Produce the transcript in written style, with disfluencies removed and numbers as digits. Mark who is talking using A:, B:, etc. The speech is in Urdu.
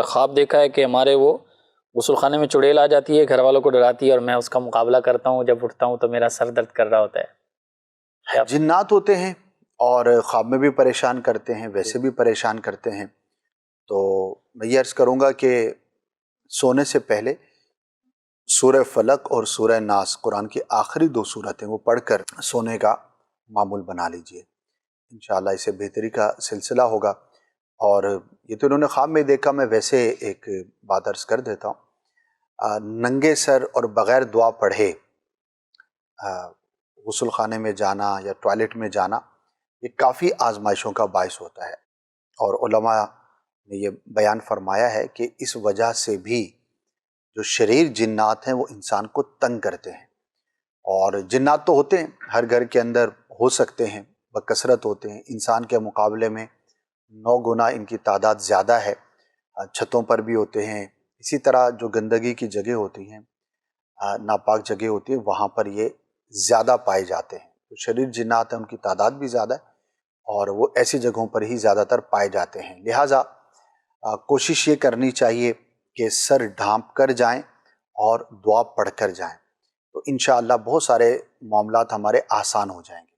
A: خواب دیکھا ہے کہ ہمارے وہ غسل خانے میں چڑیل آ جاتی ہے، گھر والوں کو ڈراتی ہے، اور میں اس کا مقابلہ کرتا ہوں، جب اٹھتا ہوں تو میرا سر درد کر رہا ہوتا ہے۔
B: جنات ہوتے ہیں اور خواب میں بھی پریشان کرتے ہیں، ویسے بھی پریشان کرتے ہیں، تو میں یہ عرض کروں گا کہ سونے سے پہلے سورہ فلق اور سورہ ناس، قرآن کی آخری 2 سورتیں، وہ پڑھ کر سونے کا معمول بنا لیجئے، انشاءاللہ اسے بہتری کا سلسلہ ہوگا۔ اور یہ تو انہوں نے خواب میں دیکھا، میں ویسے ایک بات عرض کر دیتا ہوں، ننگے سر اور بغیر دعا پڑھے غسل خانے میں جانا یا ٹوائلٹ میں جانا، یہ کافی آزمائشوں کا باعث ہوتا ہے، اور علماء نے یہ بیان فرمایا ہے کہ اس وجہ سے بھی جو شریر جنات ہیں وہ انسان کو تنگ کرتے ہیں، اور جنات تو ہوتے ہیں ہر گھر کے اندر، ہو سکتے ہیں، بکثرت ہوتے ہیں، انسان کے مقابلے میں 9 گنا ان کی تعداد زیادہ ہے، چھتوں پر بھی ہوتے ہیں، اسی طرح جو گندگی کی جگہ ہوتی ہیں، ناپاک جگہ ہوتی ہے، وہاں پر یہ زیادہ پائے جاتے ہیں، تو شریر جنات ہیں ان کی تعداد بھی زیادہ ہے، اور وہ ایسی جگہوں پر ہی زیادہ تر پائے جاتے ہیں، لہٰذا کوشش یہ کرنی چاہیے کہ سر ڈھانپ کر جائیں اور دعا پڑھ کر جائیں، تو انشاءاللہ بہت سارے معاملات ہمارے آسان ہو جائیں گے۔